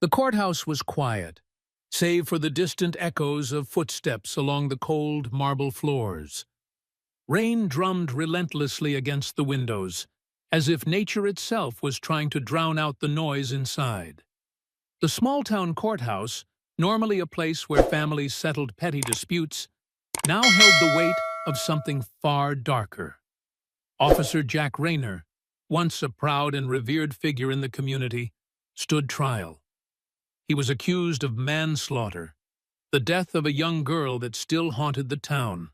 The courthouse was quiet, save for the distant echoes of footsteps along the cold marble floors. Rain drummed relentlessly against the windows, as if nature itself was trying to drown out the noise inside. The small-town courthouse, normally a place where families settled petty disputes, now held the weight of something far darker. Officer Jack Rayner, once a proud and revered figure in the community, stood trial. He was accused of manslaughter, the death of a young girl that still haunted the town.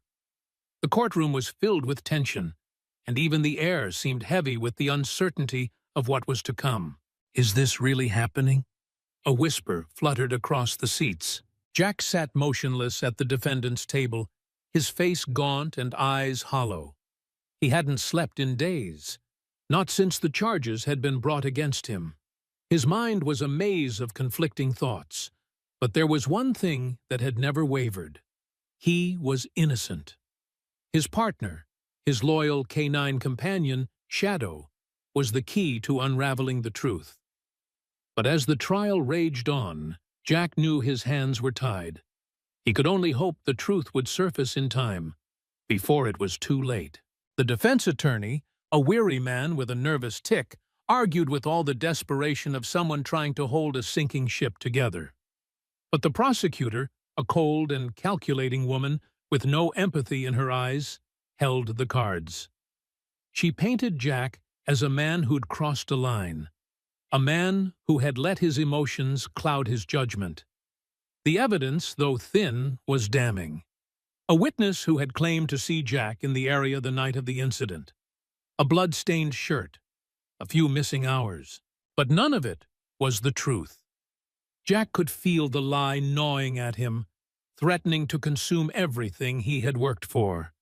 The courtroom was filled with tension, and even the air seemed heavy with the uncertainty of what was to come. "Is this really happening?" A whisper fluttered across the seats. Jack sat motionless at the defendant's table, his face gaunt and eyes hollow. He hadn't slept in days, not since the charges had been brought against him. His mind was a maze of conflicting thoughts, but there was one thing that had never wavered. He was innocent. His partner, his loyal canine companion, Shadow, was the key to unraveling the truth. But as the trial raged on, Jack knew his hands were tied. He could only hope the truth would surface in time, before it was too late. The defense attorney, a weary man with a nervous tic, argued with all the desperation of someone trying to hold a sinking ship together. But the prosecutor, a cold and calculating woman with no empathy in her eyes, held the cards. She painted Jack as a man who'd crossed a line, a man who had let his emotions cloud his judgment. The evidence, though thin, was damning. A witness who had claimed to see Jack in the area the night of the incident. A blood-stained shirt. A few missing hours. But none of it was the truth. Jack could feel the lie gnawing at him, threatening to consume everything he had worked for.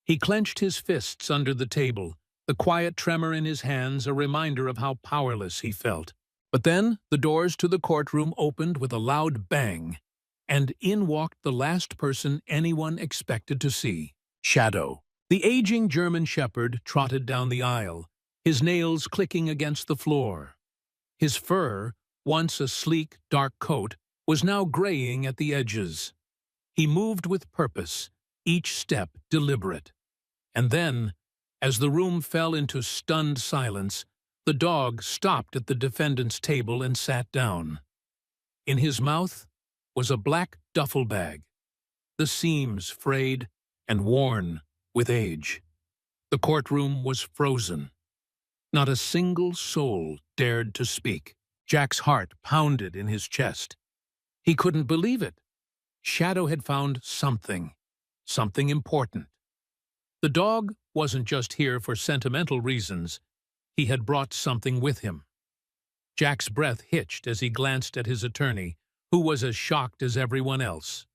He clenched his fists under the table, the quiet tremor in his hands a reminder of how powerless he felt. But then the doors to the courtroom opened with a loud bang, and in walked the last person anyone expected to see, Shadow. The aging German shepherd trotted down the aisle, his nails clicking against the floor. His fur, once a sleek, dark coat, was now graying at the edges. He moved with purpose, each step deliberate. And then, as the room fell into stunned silence, the dog stopped at the defendant's table and sat down. In his mouth was a black duffel bag, the seams frayed and worn with age. The courtroom was frozen. Not a single soul dared to speak. Jack's heart pounded in his chest. He couldn't believe it. Shadow had found something important. The dog wasn't just here for sentimental reasons. He had brought something with him. Jack's breath hitched as he glanced at his attorney, who was as shocked as everyone else.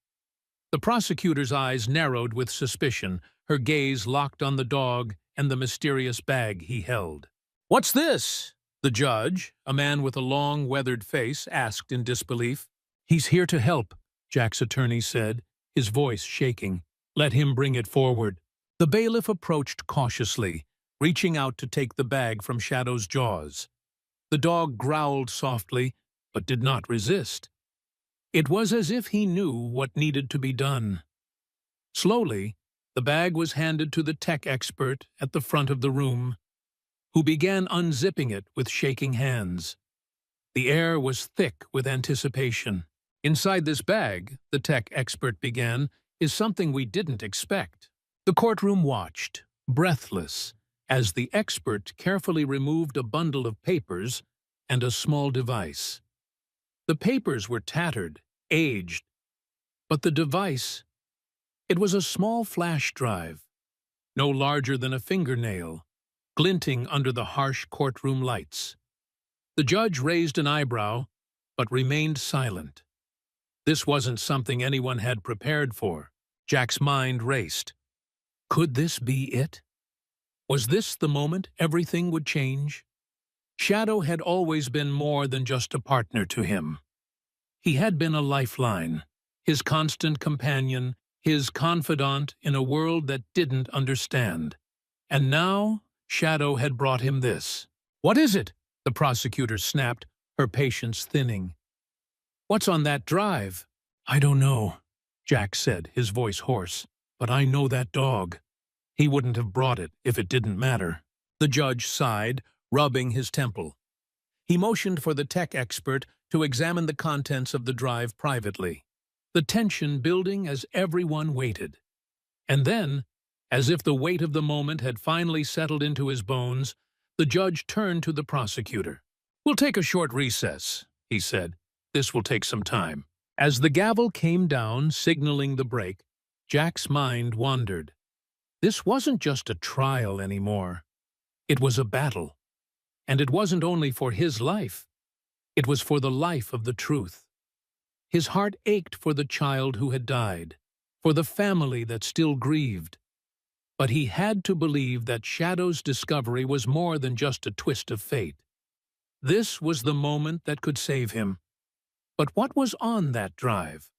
The prosecutor's eyes narrowed with suspicion, her gaze locked on the dog and the mysterious bag he held. "What's this?" the judge, a man with a long, weathered face, asked in disbelief. "He's here to help," Jack's attorney said, his voice shaking. "Let him bring it forward." The bailiff approached cautiously, reaching out to take the bag from Shadow's jaws. The dog growled softly, but did not resist. It was as if he knew what needed to be done. Slowly, the bag was handed to the tech expert at the front of the room, who began unzipping it with shaking hands. The air was thick with anticipation. "Inside this bag," the tech expert began, "is something we didn't expect." The courtroom watched, breathless, as the expert carefully removed a bundle of papers and a small device. The papers were tattered, aged, but the device, it was a small flash drive, no larger than a fingernail, glinting under the harsh courtroom lights. The judge raised an eyebrow, but remained silent. This wasn't something anyone had prepared for. Jack's mind raced. Could this be it? Was this the moment everything would change? Shadow had always been more than just a partner to him. He had been a lifeline, his constant companion, his confidant in a world that didn't understand. And now, Shadow had brought him this. "What is it?" the prosecutor snapped, her patience thinning. What's on that drive? I don't know, Jack said, his voice hoarse. But I know that dog. He wouldn't have brought it if it didn't matter. The judge sighed, rubbing his temple. He motioned for the tech expert to examine the contents of the drive privately, the tension building as everyone waited. And then, as if the weight of the moment had finally settled into his bones, the judge turned to the prosecutor. "We'll take a short recess," he said. "This will take some time." As the gavel came down, signaling the break, Jack's mind wandered. This wasn't just a trial anymore. It was a battle. And it wasn't only for his life. It was for the life of the truth. His heart ached for the child who had died, for the family that still grieved. But he had to believe that Shadow's discovery was more than just a twist of fate. This was the moment that could save him. But what was on that drive?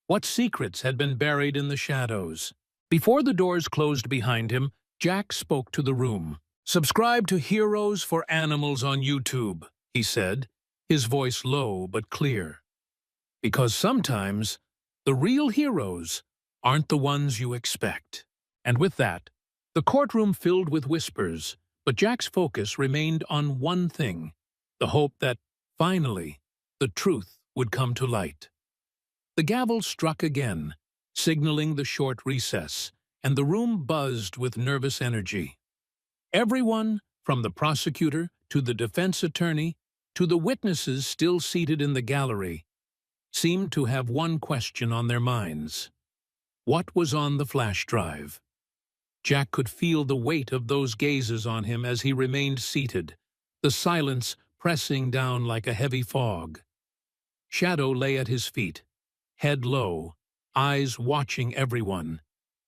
What secrets had been buried in the shadows? Before the doors closed behind him, Jack spoke to the room. "Subscribe to Heroes for Animals on YouTube," he said, his voice low but clear. "Because sometimes the real heroes aren't the ones you expect." And with that, the courtroom filled with whispers, but Jack's focus remained on one thing, the hope that, finally, the truth would come to light. The gavel struck again, signaling the short recess, and the room buzzed with nervous energy. Everyone, from the prosecutor to the defense attorney to the witnesses still seated in the gallery, seemed to have one question on their minds. What was on the flash drive? Jack could feel the weight of those gazes on him as he remained seated, the silence pressing down like a heavy fog. Shadow lay at his feet, head low, eyes watching everyone,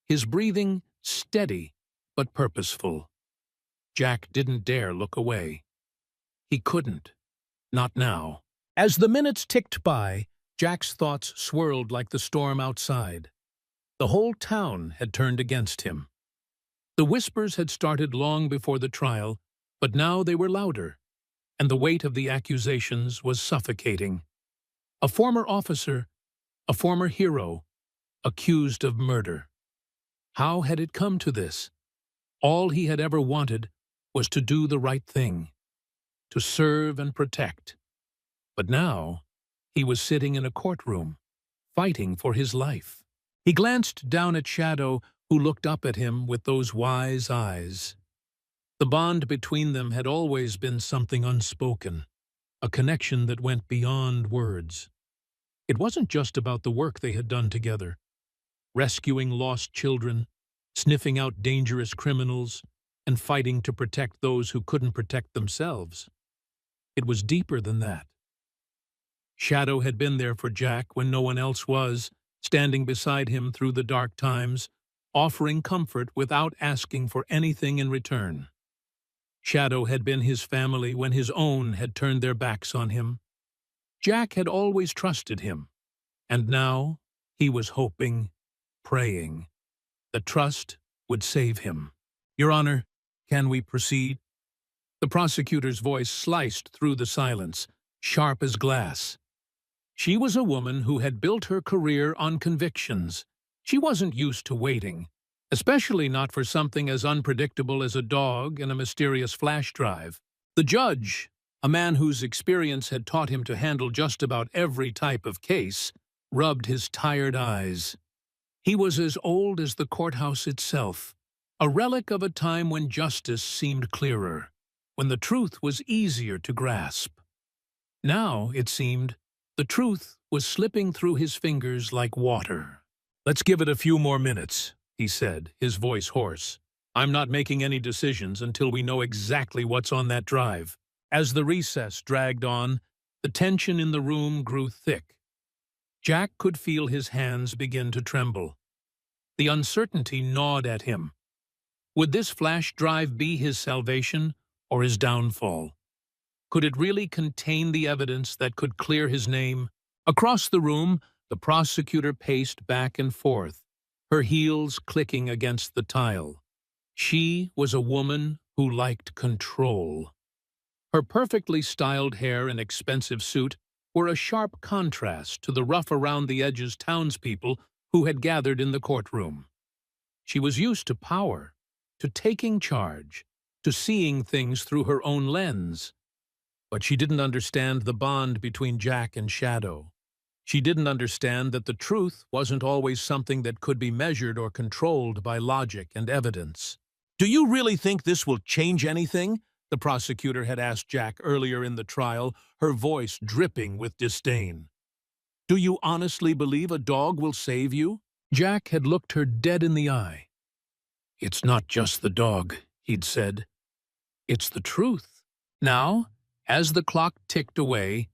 his breathing steady but purposeful. Jack didn't dare look away. He couldn't. Not now. As the minutes ticked by, Jack's thoughts swirled like the storm outside. The whole town had turned against him. The whispers had started long before the trial, but now they were louder, and the weight of the accusations was suffocating. A former officer, a former hero, accused of murder. How had it come to this? All he had ever wanted was to do the right thing, to serve and protect. But now, he was sitting in a courtroom, fighting for his life. He glanced down at Shadow, who looked up at him with those wise eyes. The bond between them had always been something unspoken, a connection that went beyond words. It wasn't just about the work they had done together, rescuing lost children, sniffing out dangerous criminals, and fighting to protect those who couldn't protect themselves. It was deeper than that. Shadow had been there for Jack when no one else was, standing beside him through the dark times, offering comfort without asking for anything in return. Shadow had been his family when his own had turned their backs on him. Jack had always trusted him, and now he was hoping, praying, that trust would save him. "Your Honor, can we proceed?" The prosecutor's voice sliced through the silence, sharp as glass. She was a woman who had built her career on convictions. She wasn't used to waiting, especially not for something as unpredictable as a dog and a mysterious flash drive. The judge, a man whose experience had taught him to handle just about every type of case, rubbed his tired eyes. He was as old as the courthouse itself, a relic of a time when justice seemed clearer, when the truth was easier to grasp. Now, it seemed, the truth was slipping through his fingers like water. "Let's give it a few more minutes," he said, his voice hoarse. "I'm not making any decisions until we know exactly what's on that drive." As the recess dragged on, the tension in the room grew thick. Jack could feel his hands begin to tremble. The uncertainty gnawed at him. Would this flash drive be his salvation or his downfall? Could it really contain the evidence that could clear his name? Across the room, the prosecutor paced back and forth, her heels clicking against the tile. She was a woman who liked control. Her perfectly styled hair and expensive suit were a sharp contrast to the rough-around-the-edges townspeople who had gathered in the courtroom. She was used to power, to taking charge, to seeing things through her own lens. But she didn't understand the bond between Jack and Shadow. She didn't understand that the truth wasn't always something that could be measured or controlled by logic and evidence. "Do you really think this will change anything?" the prosecutor had asked Jack earlier in the trial, her voice dripping with disdain. "Do you honestly believe a dog will save you?" Jack had looked her dead in the eye. "It's not just the dog," he'd said. "It's the truth." Now, as the clock ticked away,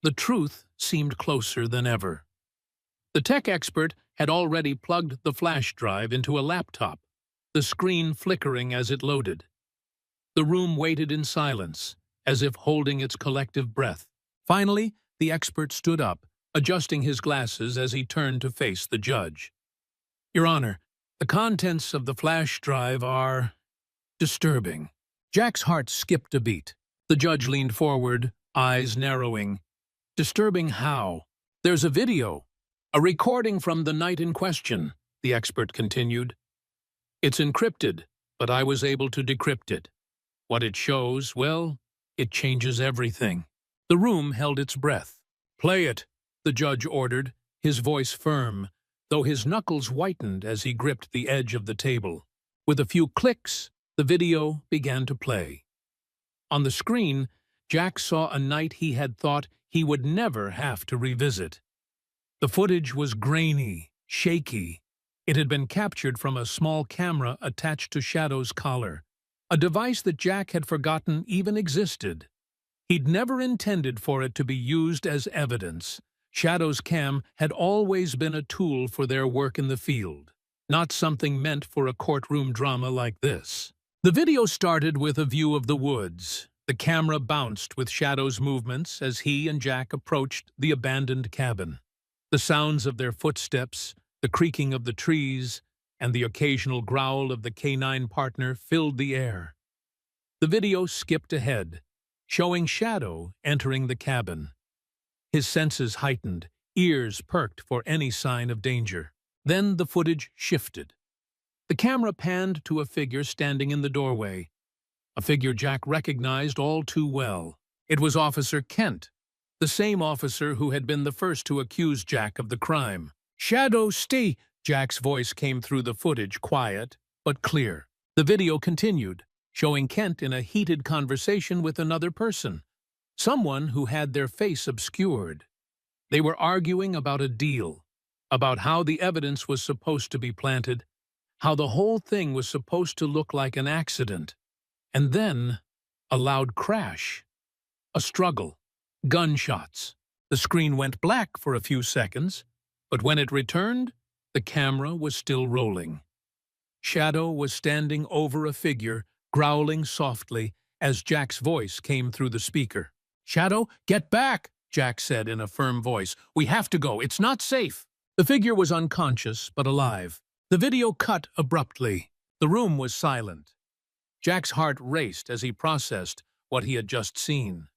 the truth seemed closer than ever. The tech expert had already plugged the flash drive into a laptop, the screen flickering as it loaded. The room waited in silence, as if holding its collective breath. Finally, the expert stood up, adjusting his glasses as he turned to face the judge. "Your Honor, the contents of the flash drive are disturbing." Jack's heart skipped a beat. The judge leaned forward, eyes narrowing. "Disturbing how?" "There's a video, a recording from the night in question," the expert continued. "It's encrypted, but I was able to decrypt it. What it shows, well, it changes everything." The room held its breath. "Play it," the judge ordered, his voice firm, though his knuckles whitened as he gripped the edge of the table. With a few clicks, the video began to play. On the screen, Jack saw a night he had thought he would never have to revisit. The footage was grainy, shaky. It had been captured from a small camera attached to Shadow's collar, a device that Jack had forgotten even existed. He'd never intended for it to be used as evidence. Shadow's cam had always been a tool for their work in the field, not something meant for a courtroom drama like this. The video started with a view of the woods. The camera bounced with Shadow's movements as he and Jack approached the abandoned cabin. The sounds of their footsteps, the creaking of the trees, and the occasional growl of the canine partner filled the air. The video skipped ahead, showing Shadow entering the cabin. His senses heightened, ears perked for any sign of danger. Then the footage shifted. The camera panned to a figure standing in the doorway, a figure Jack recognized all too well. It was Officer Kent, the same officer who had been the first to accuse Jack of the crime. "Shadow, stay!" Jack's voice came through the footage, quiet but clear. The video continued, showing Kent in a heated conversation with another person, someone who had their face obscured. They were arguing about a deal, about how the evidence was supposed to be planted, how the whole thing was supposed to look like an accident. And then, a loud crash. A struggle. Gunshots. The screen went black for a few seconds, but when it returned, the camera was still rolling. Shadow was standing over a figure, growling softly as Jack's voice came through the speaker. "Shadow, get back!" Jack said in a firm voice. "We have to go. It's not safe." The figure was unconscious but alive. The video cut abruptly. The room was silent. Jack's heart raced as he processed what he had just seen.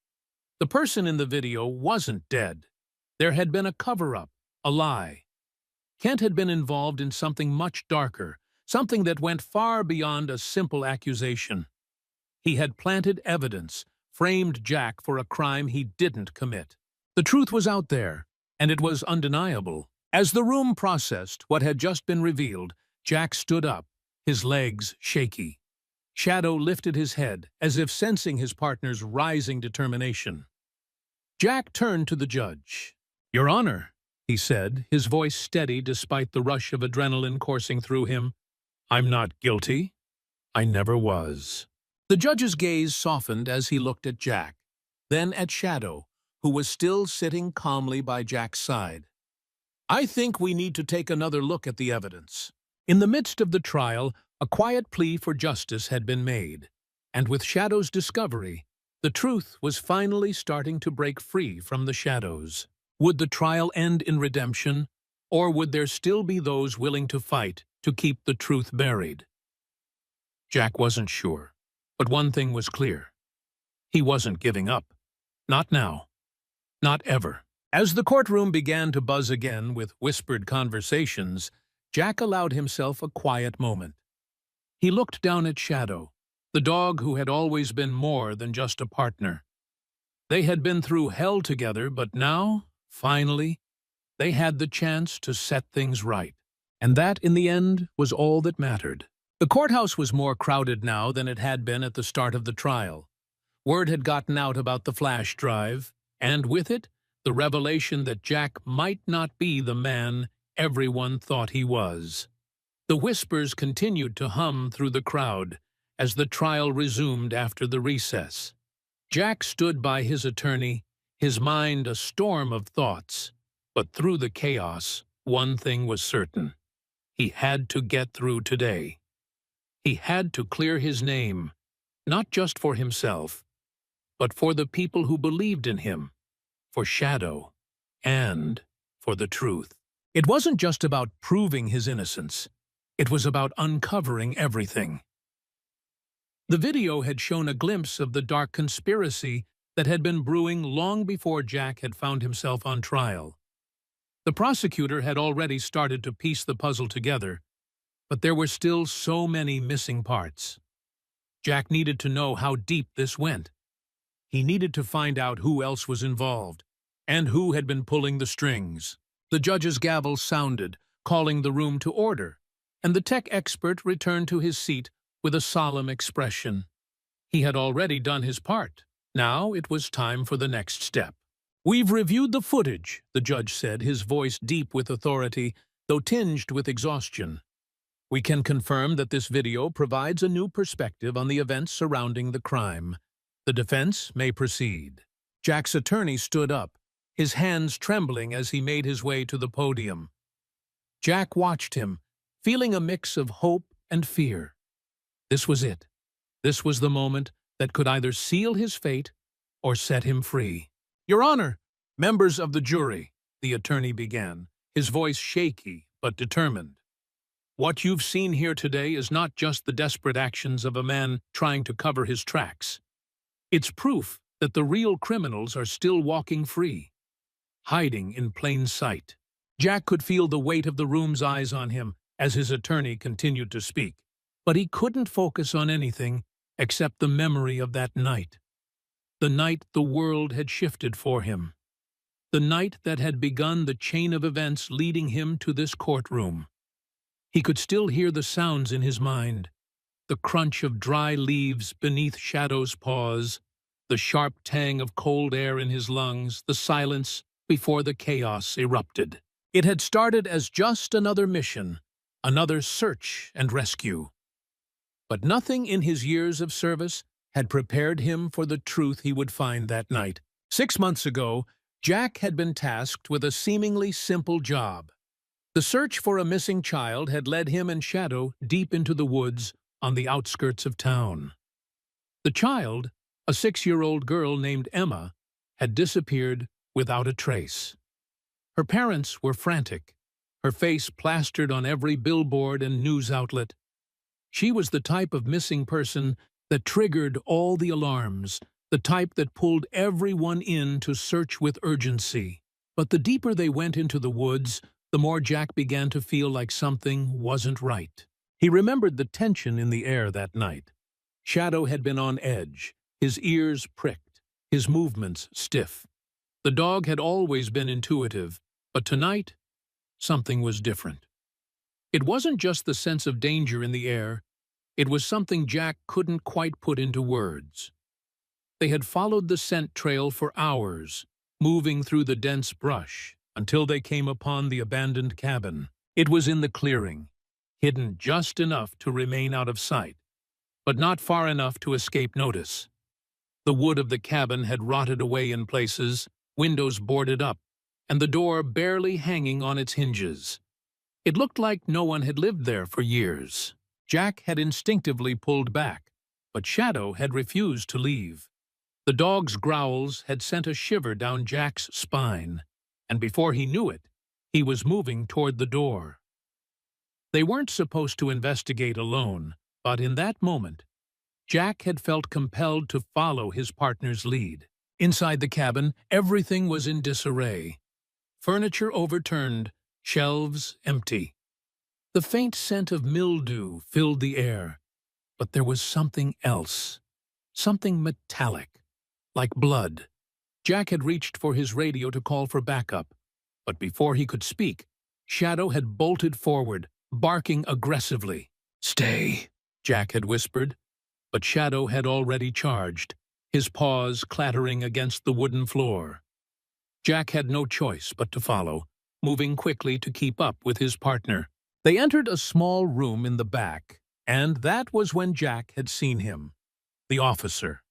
The person in the video wasn't dead. There had been a cover-up, a lie. Kent had been involved in something much darker, something that went far beyond a simple accusation. He had planted evidence, framed Jack for a crime he didn't commit. The truth was out there, and it was undeniable. As the room processed what had just been revealed, Jack stood up, his legs shaky. Shadow lifted his head, as if sensing his partner's rising determination. Jack turned to the judge. "Your Honor," he said, his voice steady despite the rush of adrenaline coursing through him, "I'm not guilty. I never was." The judge's gaze softened as he looked at Jack, then at Shadow, who was still sitting calmly by Jack's side. "I think we need to take another look at the evidence." In the midst of the trial, a quiet plea for justice had been made, and with Shadow's discovery, the truth was finally starting to break free from the shadows. Would the trial end in redemption, or would there still be those willing to fight to keep the truth buried? Jack wasn't sure, but one thing was clear. He wasn't giving up. Not now. Not ever. As the courtroom began to buzz again with whispered conversations, Jack allowed himself a quiet moment. He looked down at Shadow, the dog who had always been more than just a partner. They had been through hell together, but now, finally, they had the chance to set things right. And that, in the end, was all that mattered. The courthouse was more crowded now than it had been at the start of the trial. Word had gotten out about the flash drive, and with it, the revelation that Jack might not be the man everyone thought he was. The whispers continued to hum through the crowd as the trial resumed after the recess. Jack stood by his attorney, his mind a storm of thoughts. But through the chaos, one thing was certain. He had to get through today. He had to clear his name, not just for himself, but for the people who believed in him, for Shadow, and for the truth. It wasn't just about proving his innocence. It was about uncovering everything. The video had shown a glimpse of the dark conspiracy that had been brewing long before Jack had found himself on trial. The prosecutor had already started to piece the puzzle together, but there were still so many missing parts. Jack needed to know how deep this went. He needed to find out who else was involved, and who had been pulling the strings. The judge's gavel sounded, calling the room to order, and the tech expert returned to his seat with a solemn expression. He had already done his part. Now it was time for the next step. "We've reviewed the footage," the judge said, his voice deep with authority, though tinged with exhaustion. "We can confirm that this video provides a new perspective on the events surrounding the crime. The defense may proceed." Jack's attorney stood up, his hands trembling as he made his way to the podium. Jack watched him, feeling a mix of hope and fear. This was it. This was the moment that could either seal his fate or set him free. "Your Honor, members of the jury," the attorney began, his voice shaky but determined. "What you've seen here today is not just the desperate actions of a man trying to cover his tracks. It's proof that the real criminals are still walking free, hiding in plain sight." Jack could feel the weight of the room's eyes on him as his attorney continued to speak, but he couldn't focus on anything except the memory of that night. The night the world had shifted for him. The night that had begun the chain of events leading him to this courtroom. He could still hear the sounds in his mind. The crunch of dry leaves beneath Shadow's paws, the sharp tang of cold air in his lungs, the silence before the chaos erupted. It had started as just another mission, another search and rescue. But nothing in his years of service had prepared him for the truth he would find that night. 6 months ago, Jack had been tasked with a seemingly simple job. The search for a missing child had led him and Shadow deep into the woods on the outskirts of town. The child, a 6-year-old girl named Emma, had disappeared without a trace. Her parents were frantic, her face plastered on every billboard and news outlet. She was the type of missing person that triggered all the alarms, the type that pulled everyone in to search with urgency. But the deeper they went into the woods, the more Jack began to feel like something wasn't right. He remembered the tension in the air that night. Shadow had been on edge, his ears pricked, his movements stiff. The dog had always been intuitive, but tonight, something was different. It wasn't just the sense of danger in the air. It was something Jack couldn't quite put into words. They had followed the scent trail for hours, moving through the dense brush, until they came upon the abandoned cabin. It was in the clearing, hidden just enough to remain out of sight, but not far enough to escape notice. The wood of the cabin had rotted away in places, windows boarded up, and the door barely hanging on its hinges. It looked like no one had lived there for years. Jack had instinctively pulled back, but Shadow had refused to leave. The dog's growls had sent a shiver down Jack's spine, and before he knew it, he was moving toward the door. They weren't supposed to investigate alone, but in that moment, Jack had felt compelled to follow his partner's lead. Inside the cabin, everything was in disarray. Furniture overturned, shelves empty. The faint scent of mildew filled the air, but there was something else, something metallic, like blood. Jack had reached for his radio to call for backup, but before he could speak, Shadow had bolted forward, barking aggressively. "Stay," Jack had whispered, but Shadow had already charged, his paws clattering against the wooden floor. Jack had no choice but to follow, moving quickly to keep up with his partner. They entered a small room in the back, and that was when Jack had seen him. The officer.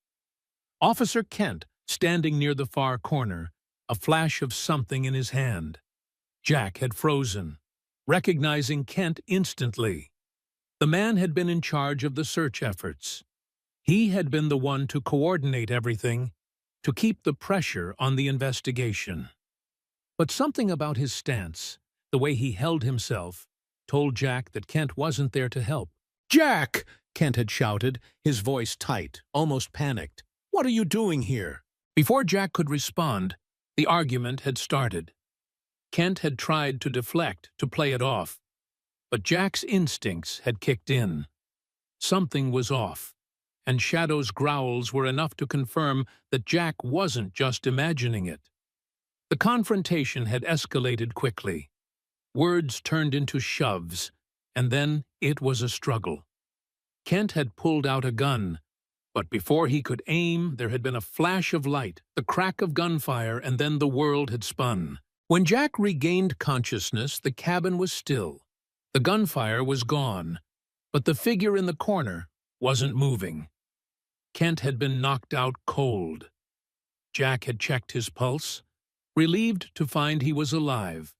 Officer Kent, standing near the far corner, a flash of something in his hand. Jack had frozen, recognizing Kent instantly. The man had been in charge of the search efforts. He had been the one to coordinate everything, to keep the pressure on the investigation. But something about his stance, the way he held himself, told Jack that Kent wasn't there to help. "Jack!" Kent had shouted, his voice tight, almost panicked. "What are you doing here?" Before Jack could respond, the argument had started. Kent had tried to deflect, to play it off, but Jack's instincts had kicked in. Something was off, and Shadow's growls were enough to confirm that Jack wasn't just imagining it. The confrontation had escalated quickly. Words turned into shoves, and then it was a struggle. Kent had pulled out a gun, but before he could aim, there had been a flash of light, the crack of gunfire, and then the world had spun. When Jack regained consciousness, the cabin was still. The gunfire was gone, but the figure in the corner wasn't moving. Kent had been knocked out cold. Jack had checked his pulse, relieved to find he was alive.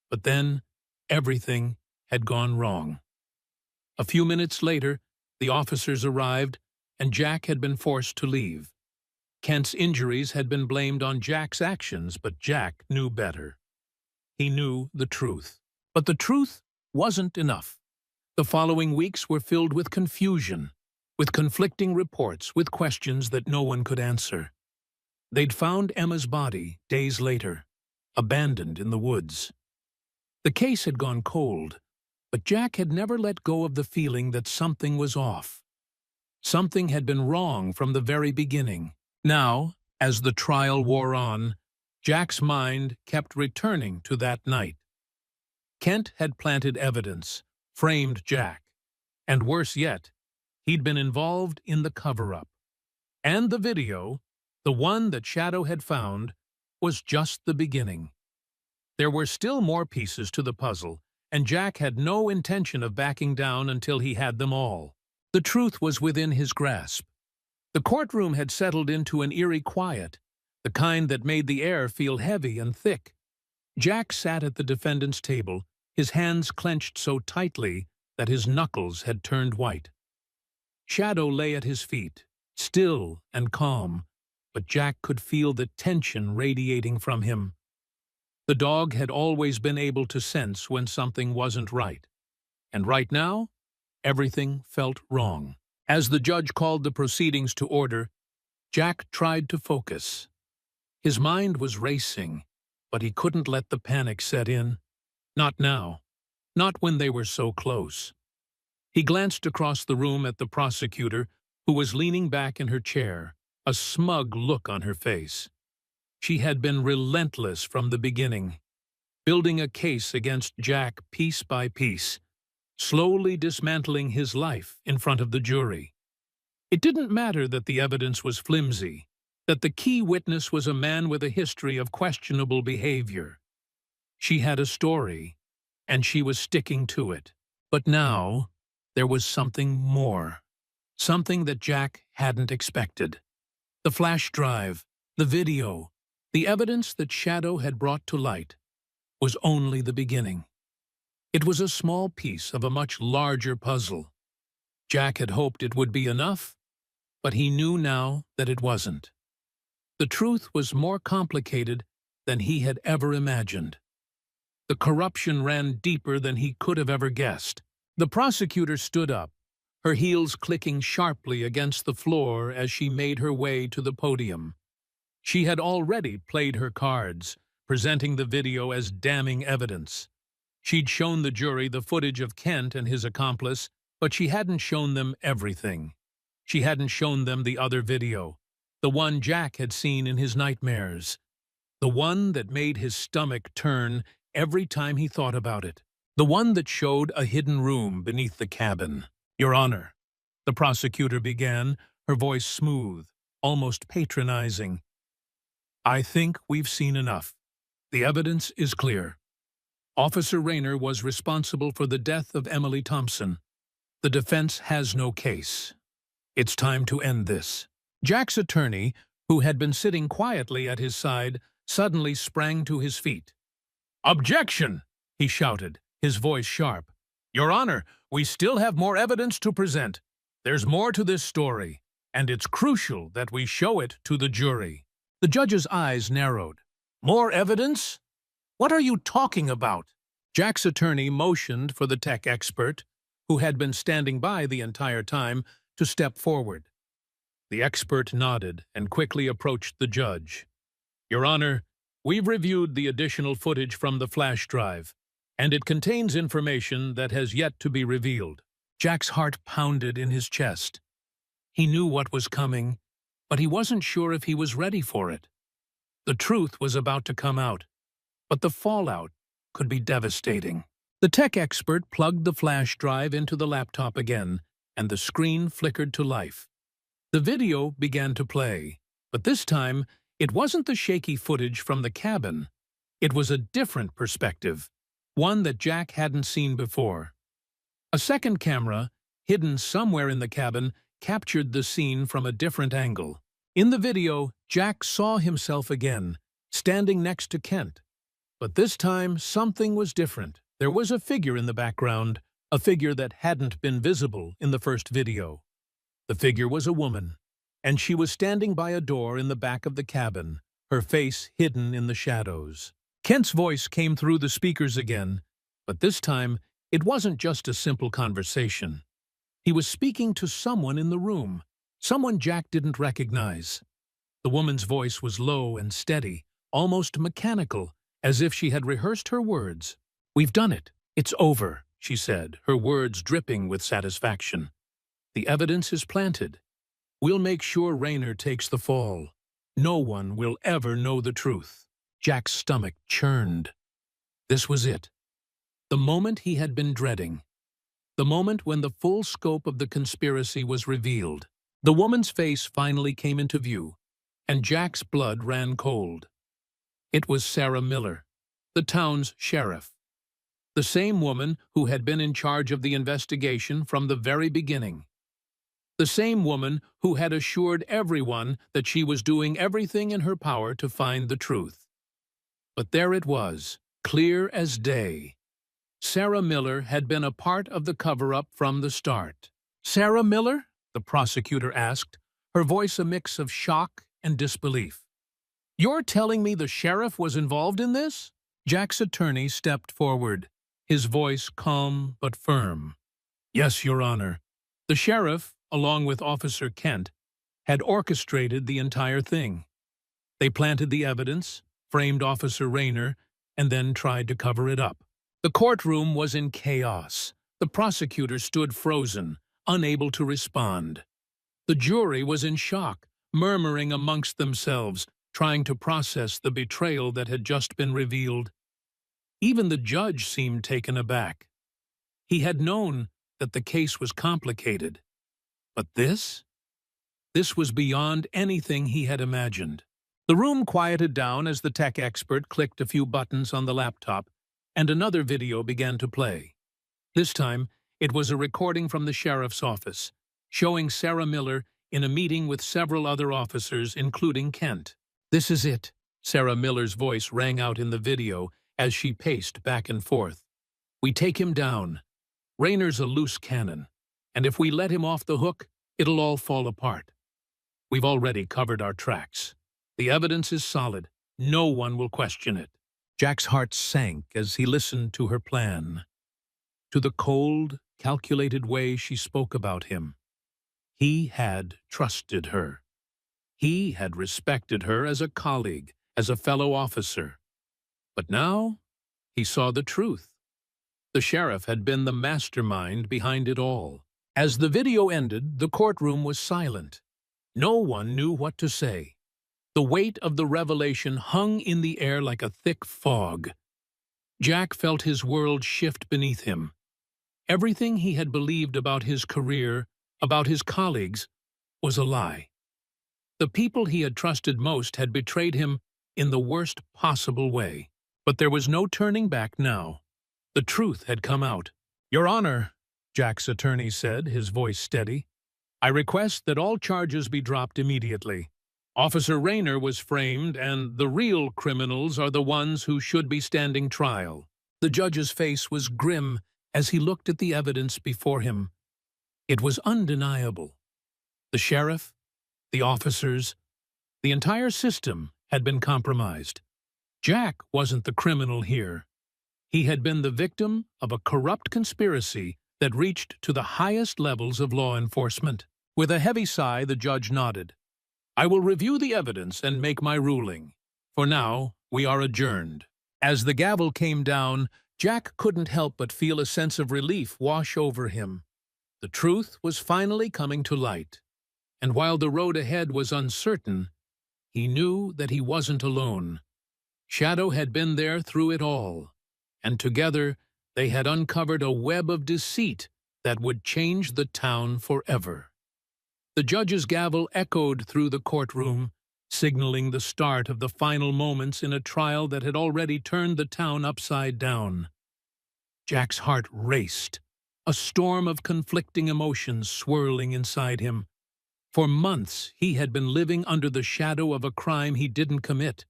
But then, everything had gone wrong. A few minutes later, the officers arrived, and Jack had been forced to leave. Kent's injuries had been blamed on Jack's actions, but Jack knew better. He knew the truth. But the truth wasn't enough. The following weeks were filled with confusion, with conflicting reports, with questions that no one could answer. They'd found Emma's body days later, abandoned in the woods. The case had gone cold, but Jack had never let go of the feeling that something was off. Something had been wrong from the very beginning. Now, as the trial wore on, Jack's mind kept returning to that night. Kent had planted evidence, framed Jack, and worse yet, he'd been involved in the cover-up. And the video, the one that Shadow had found, was just the beginning. There were still more pieces to the puzzle, and Jack had no intention of backing down until he had them all. The truth was within his grasp. The courtroom had settled into an eerie quiet, the kind that made the air feel heavy and thick. Jack sat at the defendant's table, his hands clenched so tightly that his knuckles had turned white. Shadow lay at his feet, still and calm, but Jack could feel the tension radiating from him. The dog had always been able to sense when something wasn't right, and right now, everything felt wrong. As the judge called the proceedings to order, Jack tried to focus. His mind was racing, but he couldn't let the panic set in. Not now. Not when they were so close. He glanced across the room at the prosecutor, who was leaning back in her chair, a smug look on her face. She had been relentless from the beginning, building a case against Jack piece by piece, slowly dismantling his life in front of the jury. It didn't matter that the evidence was flimsy, that the key witness was a man with a history of questionable behavior. She had a story, and she was sticking to it. But now, there was something more, something that Jack hadn't expected. The flash drive, the video, the evidence that Shadow had brought to light, was only the beginning. It was a small piece of a much larger puzzle. Jack had hoped it would be enough, but he knew now that it wasn't. The truth was more complicated than he had ever imagined. The corruption ran deeper than he could have ever guessed. The prosecutor stood up, her heels clicking sharply against the floor as she made her way to the podium. She had already played her cards, presenting the video as damning evidence. She'd shown the jury the footage of Kent and his accomplice, but she hadn't shown them everything. She hadn't shown them the other video, the one Jack had seen in his nightmares, the one that made his stomach turn every time he thought about it, the one that showed a hidden room beneath the cabin. "Your Honor," the prosecutor began, her voice smooth, almost patronizing, "I think we've seen enough. The evidence is clear. Officer Rayner was responsible for the death of Emily Thompson. The defense has no case. It's time to end this." Jack's attorney, who had been sitting quietly at his side, suddenly sprang to his feet. "Objection!" he shouted, his voice sharp. "Your Honor, we still have more evidence to present. There's more to this story, and it's crucial that we show it to the jury." The judge's eyes narrowed. "More evidence? What are you talking about?" Jack's attorney motioned for the tech expert, who had been standing by the entire time, to step forward. The expert nodded and quickly approached the judge. "Your Honor, we've reviewed the additional footage from the flash drive, and it contains information that has yet to be revealed." Jack's heart pounded in his chest. He knew what was coming, but he wasn't sure if he was ready for it. The truth was about to come out, but the fallout could be devastating. The tech expert plugged the flash drive into the laptop again, and the screen flickered to life. The video began to play, but this time it wasn't the shaky footage from the cabin. It was a different perspective, one that Jack hadn't seen before. A second camera, hidden somewhere in the cabin, captured the scene from a different angle. In the video, Jack saw himself again, standing next to Kent. But this time, something was different. There was a figure in the background, a figure that hadn't been visible in the first video. The figure was a woman, and she was standing by a door in the back of the cabin, her face hidden in the shadows. Kent's voice came through the speakers again, but this time it wasn't just a simple conversation. He was speaking to someone in the room, someone Jack didn't recognize. The woman's voice was low and steady, almost mechanical, as if she had rehearsed her words. "We've done it. It's over," she said, her words dripping with satisfaction. "The evidence is planted. We'll make sure Rayner takes the fall. No one will ever know the truth." Jack's stomach churned. This was it. The moment he had been dreading. The moment when the full scope of the conspiracy was revealed. The woman's face finally came into view, and Jack's blood ran cold. It was Sarah Miller, the town's sheriff. The same woman who had been in charge of the investigation from the very beginning. The same woman who had assured everyone that she was doing everything in her power to find the truth. But there it was, clear as day. Sarah Miller had been a part of the cover-up from the start. "Sarah Miller?" the prosecutor asked, her voice a mix of shock and disbelief. "You're telling me the sheriff was involved in this?" Jack's attorney stepped forward, his voice calm but firm. "Yes, Your Honor. The sheriff, along with Officer Kent, had orchestrated the entire thing. They planted the evidence, framed Officer Rayner, and then tried to cover it up." The courtroom was in chaos. The prosecutor stood frozen, unable to respond. The jury was in shock, murmuring amongst themselves, trying to process the betrayal that had just been revealed. Even the judge seemed taken aback. He had known that the case was complicated. But this? This was beyond anything he had imagined. The room quieted down as the tech expert clicked a few buttons on the laptop, and another video began to play. This time, it was a recording from the sheriff's office, showing Sarah Miller in a meeting with several other officers, including Kent. "This is it," Sarah Miller's voice rang out in the video as she paced back and forth. "We take him down. Rayner's a loose cannon, and if we let him off the hook, it'll all fall apart. We've already covered our tracks. The evidence is solid. No one will question it." Jack's heart sank as he listened to her plan, to the cold, calculated way she spoke about him. He had trusted her. He had respected her as a colleague, as a fellow officer. But now he saw the truth. The sheriff had been the mastermind behind it all. As the video ended, the courtroom was silent. No one knew what to say. The weight of the revelation hung in the air like a thick fog. Jack felt his world shift beneath him. Everything he had believed about his career, about his colleagues, was a lie. The people he had trusted most had betrayed him in the worst possible way. But there was no turning back now. The truth had come out. "Your Honor," Jack's attorney said, his voice steady, "I request that all charges be dropped immediately. Officer Rayner was framed, and the real criminals are the ones who should be standing trial." The judge's face was grim as he looked at the evidence before him. It was undeniable. The sheriff, the officers, the entire system had been compromised. Jack wasn't the criminal here. He had been the victim of a corrupt conspiracy that reached to the highest levels of law enforcement. With a heavy sigh, the judge nodded. "I will review the evidence and make my ruling. For now, we are adjourned." As the gavel came down, Jack couldn't help but feel a sense of relief wash over him. The truth was finally coming to light. And while the road ahead was uncertain, he knew that he wasn't alone. Shadow had been there through it all, and together they had uncovered a web of deceit that would change the town forever. The judge's gavel echoed through the courtroom, signaling the start of the final moments in a trial that had already turned the town upside down. Jack's heart raced, a storm of conflicting emotions swirling inside him. For months he had been living under the shadow of a crime he didn't commit.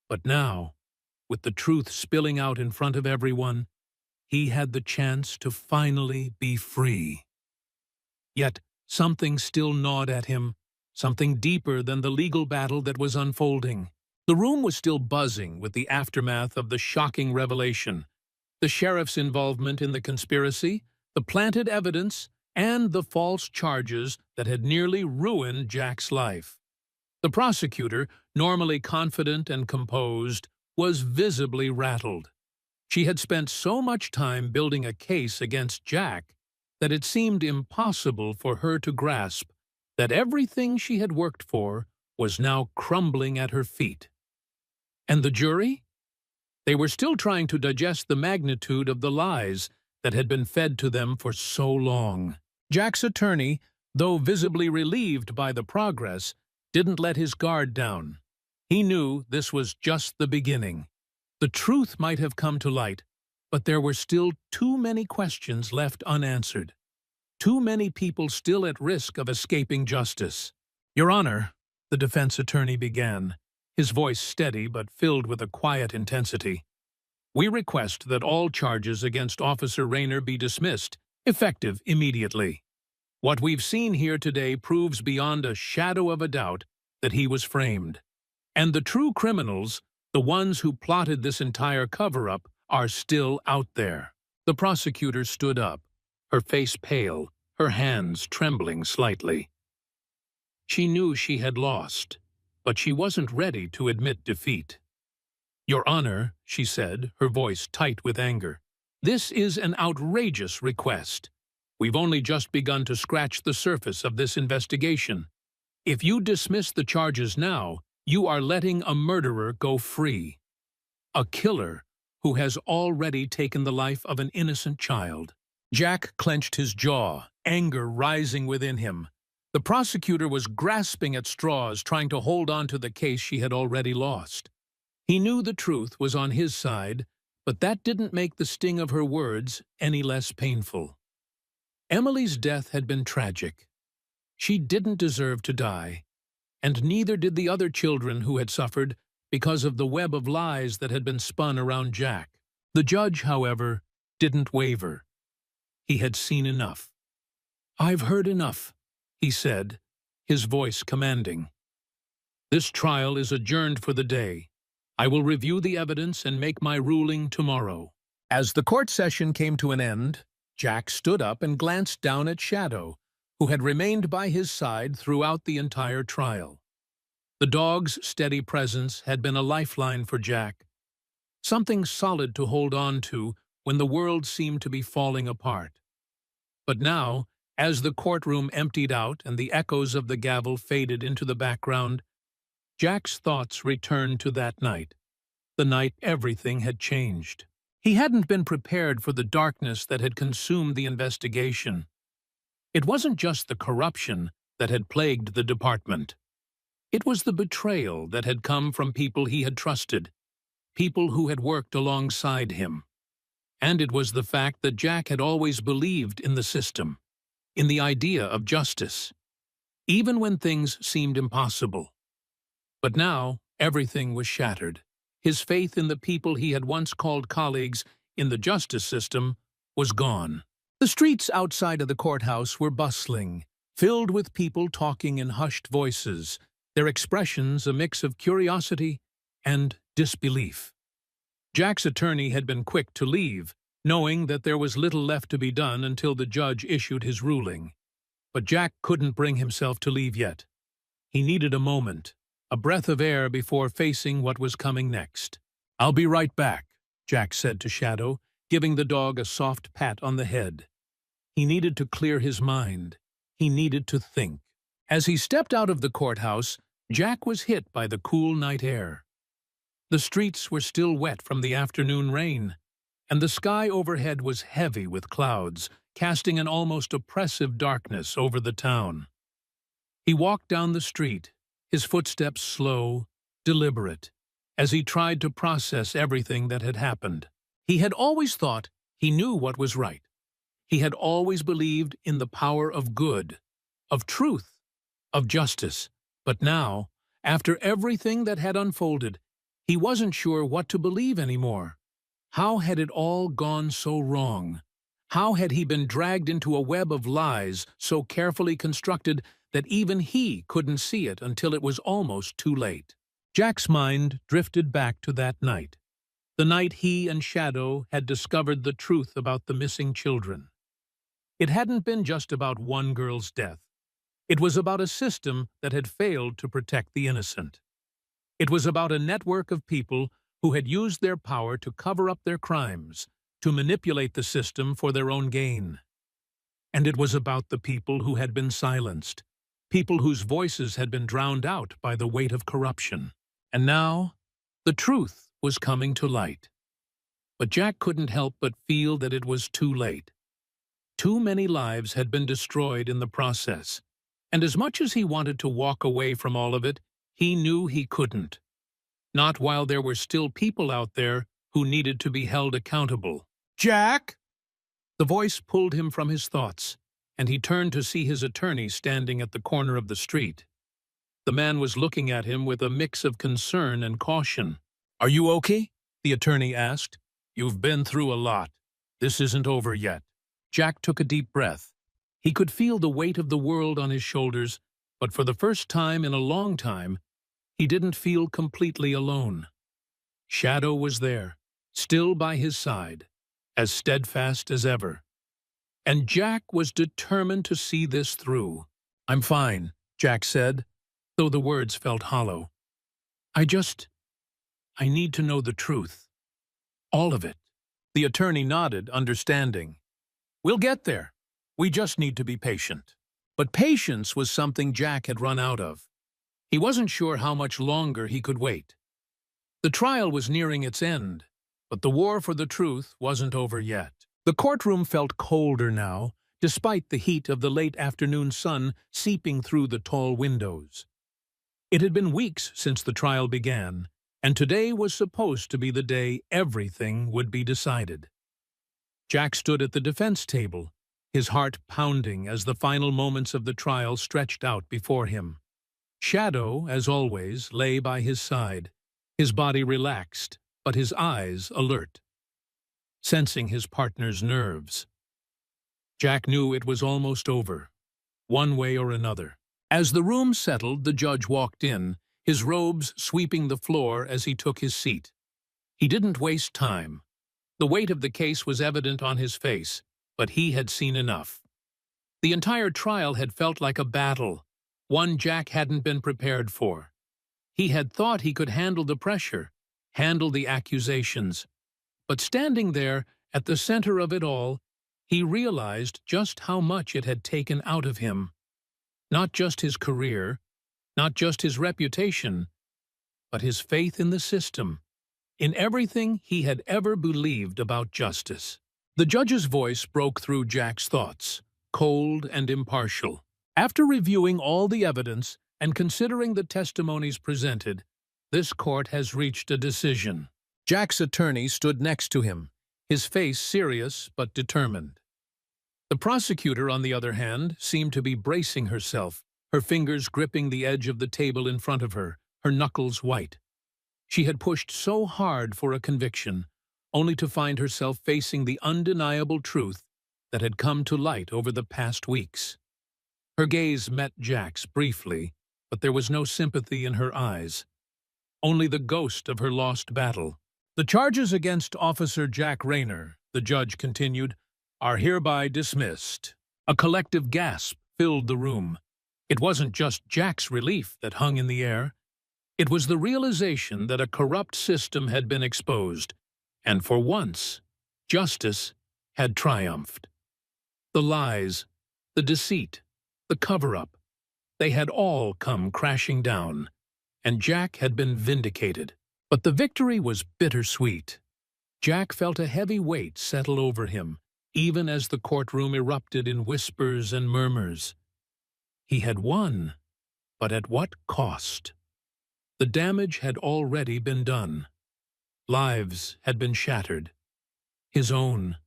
But now, with the truth spilling out in front of everyone, he had the chance to finally be free. Yet something still gnawed at him, something deeper than the legal battle that was unfolding. The room was still buzzing with the aftermath of the shocking revelation. The sheriff's involvement in the conspiracy, the planted evidence, and the false charges that had nearly ruined Jack's life. The prosecutor, normally confident and composed, was visibly rattled. She had spent so much time building a case against Jack that it seemed impossible for her to grasp that everything she had worked for was now crumbling at her feet. And the jury? They were still trying to digest the magnitude of the lies that had been fed to them for so long. Jack's attorney, though visibly relieved by the progress, didn't let his guard down. He knew this was just the beginning. The truth might have come to light, but there were still too many questions left unanswered. Too many people still at risk of escaping justice. "Your Honor," the defense attorney began, his voice steady but filled with a quiet intensity, "we request that all charges against Officer Rayner be dismissed, effective immediately. What we've seen here today proves beyond a shadow of a doubt that he was framed. And the true criminals, the ones who plotted this entire cover-up, are still out there." The prosecutor stood up, her face pale, her hands trembling slightly. She knew she had lost, but she wasn't ready to admit defeat. "Your Honor," she said, her voice tight with anger, "this is an outrageous request. We've only just begun to scratch the surface of this investigation. If you dismiss the charges now, you are letting a murderer go free. A killer who has already taken the life of an innocent child." Jack clenched his jaw, anger rising within him. The prosecutor was grasping at straws, trying to hold on to the case she had already lost. He knew the truth was on his side, but that didn't make the sting of her words any less painful. Emily's death had been tragic. She didn't deserve to die, and neither did the other children who had suffered because of the web of lies that had been spun around Jack. The judge, however, didn't waver. He had seen enough. "I've heard enough," he said, his voice commanding. "This trial is adjourned for the day. I will review the evidence and make my ruling tomorrow." As the court session came to an end, Jack stood up and glanced down at Shadow, who had remained by his side throughout the entire trial. The dog's steady presence had been a lifeline for Jack. something solid to hold on to when the world seemed to be falling apart. But now, as the courtroom emptied out and the echoes of the gavel faded into the background, Jack's thoughts returned to that night, the night everything had changed. He hadn't been prepared for the darkness that had consumed the investigation. It wasn't just the corruption that had plagued the department. It was the betrayal that had come from people he had trusted, people who had worked alongside him. And it was the fact that Jack had always believed in the system, in the idea of justice, even when things seemed impossible. But now, everything was shattered. His faith in the people he had once called colleagues in the justice system was gone. The streets outside of the courthouse were bustling, filled with people talking in hushed voices, their expressions a mix of curiosity and disbelief. Jack's attorney had been quick to leave, knowing that there was little left to be done until the judge issued his ruling. But Jack couldn't bring himself to leave yet. He needed a moment, a breath of air before facing what was coming next. "I'll be right back," Jack said to Shadow, giving the dog a soft pat on the head. He needed to clear his mind. He needed to think. As he stepped out of the courthouse, Jack was hit by the cool night air. The streets were still wet from the afternoon rain, and the sky overhead was heavy with clouds, casting an almost oppressive darkness over the town. He walked down the street, his footsteps slow, deliberate, as he tried to process everything that had happened. He had always thought he knew what was right. He had always believed in the power of good, of truth, of justice. But now, after everything that had unfolded, he wasn't sure what to believe anymore. How had it all gone so wrong? How had he been dragged into a web of lies so carefully constructed that even he couldn't see it until it was almost too late? Jack's mind drifted back to that night, the night he and Shadow had discovered the truth about the missing children. It hadn't been just about one girl's death. It was about a system that had failed to protect the innocent. It was about a network of people who had used their power to cover up their crimes, to manipulate the system for their own gain. And it was about the people who had been silenced, people whose voices had been drowned out by the weight of corruption. And now, the truth was coming to light. But Jack couldn't help but feel that it was too late. Too many lives had been destroyed in the process, and as much as he wanted to walk away from all of it, he knew he couldn't. Not while there were still people out there who needed to be held accountable. "Jack!" The voice pulled him from his thoughts, and he turned to see his attorney standing at the corner of the street. The man was looking at him with a mix of concern and caution. "Are you okay?" the attorney asked. "You've been through a lot. This isn't over yet." Jack took a deep breath. He could feel the weight of the world on his shoulders, but for the first time in a long time, he didn't feel completely alone. Shadow was there, still by his side, as steadfast as ever. And Jack was determined to see this through. "I'm fine," Jack said, though the words felt hollow. I need to know the truth. All of it." The attorney nodded, understanding. "We'll get there. We just need to be patient." But patience was something Jack had run out of. He wasn't sure how much longer he could wait. The trial was nearing its end, but the war for the truth wasn't over yet. The courtroom felt colder now, despite the heat of the late afternoon sun seeping through the tall windows. It had been weeks since the trial began, and today was supposed to be the day everything would be decided. Jack stood at the defense table, his heart pounding as the final moments of the trial stretched out before him. Shadow, as always, lay by his side, his body relaxed, but his eyes alert, sensing his partner's nerves. Jack knew it was almost over, one way or another. As the room settled, the judge walked in, his robes sweeping the floor as he took his seat. He didn't waste time. The weight of the case was evident on his face, but he had seen enough. The entire trial had felt like a battle, one Jack hadn't been prepared for. He had thought he could handle the pressure. handle the accusations. But standing there, at the center of it all, he realized just how much it had taken out of him. Not just his career, not just his reputation, but his faith in the system, in everything he had ever believed about justice. The judge's voice broke through Jack's thoughts, cold and impartial. After reviewing all the evidence and considering the testimonies presented, this court has reached a decision. Jack's attorney stood next to him, his face serious but determined. The prosecutor, on the other hand, seemed to be bracing herself, her fingers gripping the edge of the table in front of her, her knuckles white. She had pushed so hard for a conviction, only to find herself facing the undeniable truth that had come to light over the past weeks. Her gaze met Jack's briefly, but there was no sympathy in her eyes, only the ghost of her lost battle. The charges against Officer Jack Rayner, the judge continued, are hereby dismissed. A collective gasp filled the room. It wasn't just Jack's relief that hung in the air. It was the realization that a corrupt system had been exposed, and for once, justice had triumphed. The lies, the deceit, the cover-up, they had all come crashing down, and Jack had been vindicated. But the victory was bittersweet. Jack felt a heavy weight settle over him, even as the courtroom erupted in whispers and murmurs. He had won, but at what cost? The damage had already been done. Lives had been shattered. His own.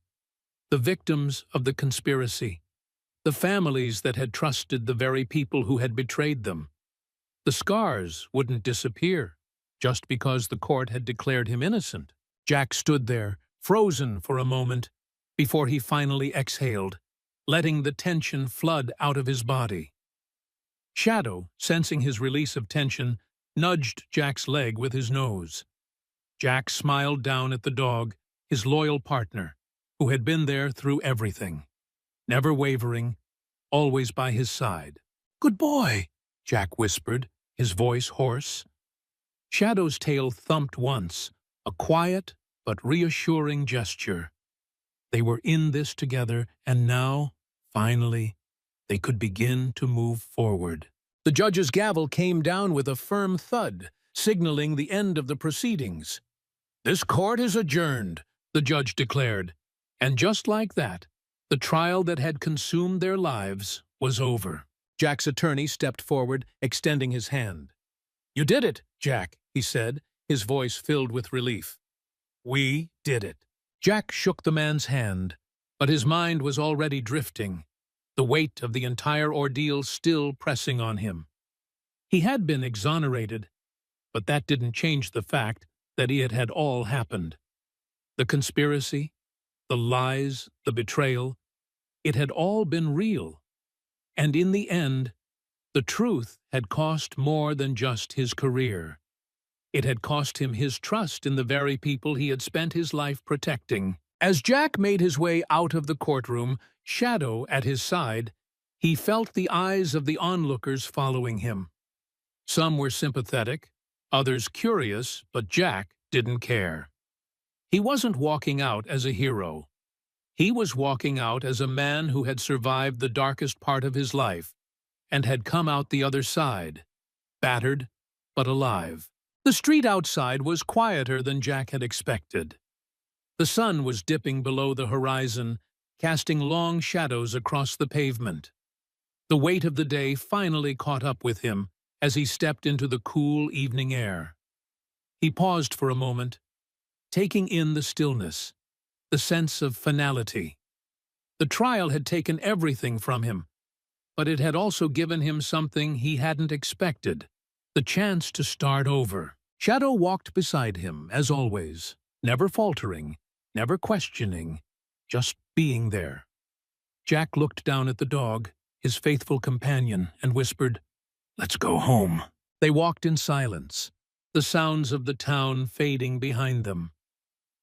The victims of the conspiracy. The families that had trusted the very people who had betrayed them. The scars wouldn't disappear just because the court had declared him innocent. Jack stood there, frozen for a moment, before he finally exhaled, letting the tension flood out of his body. Shadow, sensing his release of tension, nudged Jack's leg with his nose. Jack smiled down at the dog, his loyal partner, who had been there through everything, never wavering, always by his side. "Good boy," Jack whispered, his voice hoarse. Shadow's tail thumped once, a quiet but reassuring gesture. They were in this together, and now, finally, they could begin to move forward. The judge's gavel came down with a firm thud, signaling the end of the proceedings. "This court is adjourned," the judge declared, and just like that, the trial that had consumed their lives was over. Jack's attorney stepped forward, extending his hand. "You did it, Jack," he said, his voice filled with relief. "We did it." Jack shook the man's hand, but his mind was already drifting, the weight of the entire ordeal still pressing on him. He had been exonerated, but that didn't change the fact that it had all happened. The conspiracy, the lies, the betrayal, it had all been real. And in the end, the truth had cost more than just his career. It had cost him his trust in the very people he had spent his life protecting. As Jack made his way out of the courtroom, Shadow at his side, he felt the eyes of the onlookers following him. Some were sympathetic, others curious, but Jack didn't care. He wasn't walking out as a hero. He was walking out as a man who had survived the darkest part of his life and had come out the other side, battered but alive. The street outside was quieter than Jack had expected. The sun was dipping below the horizon, casting long shadows across the pavement. The weight of the day finally caught up with him as he stepped into the cool evening air. He paused for a moment, taking in the stillness, the sense of finality. The trial had taken everything from him, but it had also given him something he hadn't expected, the chance to start over. Shadow walked beside him, as always, never faltering, never questioning, just being there. Jack looked down at the dog, his faithful companion, and whispered, "Let's go home." They walked in silence, the sounds of the town fading behind them.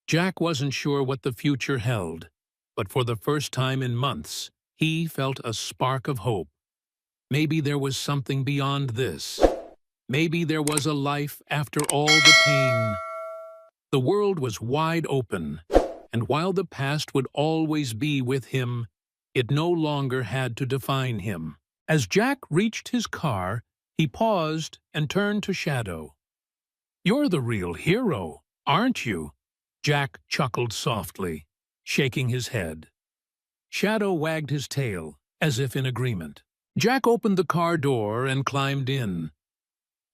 Jack wasn't sure what the future held, but for the first time in months, he felt a spark of hope. Maybe there was something beyond this. Maybe there was a life after all the pain. The world was wide open, and while the past would always be with him, it no longer had to define him. As Jack reached his car, he paused and turned to Shadow. "You're the real hero, aren't you?" Jack chuckled softly, shaking his head. Shadow wagged his tail, as if in agreement. Jack opened the car door and climbed in.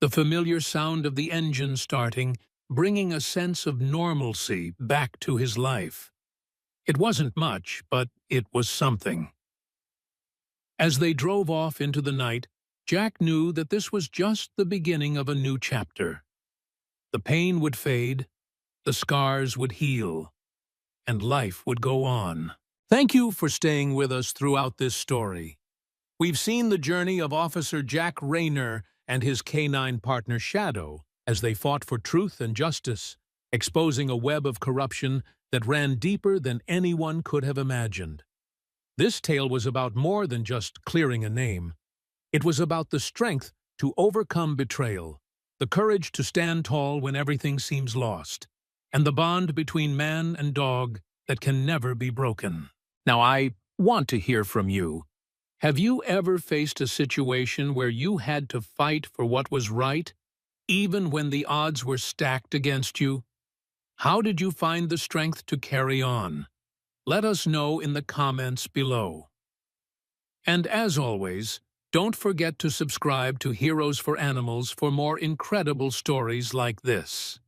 The familiar sound of the engine starting, bringing a sense of normalcy back to his life. It wasn't much, but it was something. As they drove off into the night, Jack knew that this was just the beginning of a new chapter. The pain would fade, the scars would heal, and life would go on. Thank you for staying with us throughout this story. We've seen the journey of Officer Jack Rayner and his canine partner Shadow as they fought for truth and justice, exposing a web of corruption that ran deeper than anyone could have imagined. This tale was about more than just clearing a name. It was about the strength to overcome betrayal, the courage to stand tall when everything seems lost, and the bond between man and dog that can never be broken. Now, I want to hear from you. Have you ever faced a situation where you had to fight for what was right, even when the odds were stacked against you? How did you find the strength to carry on? Let us know in the comments below. And as always, don't forget to subscribe to Heroes for Animals for more incredible stories like this.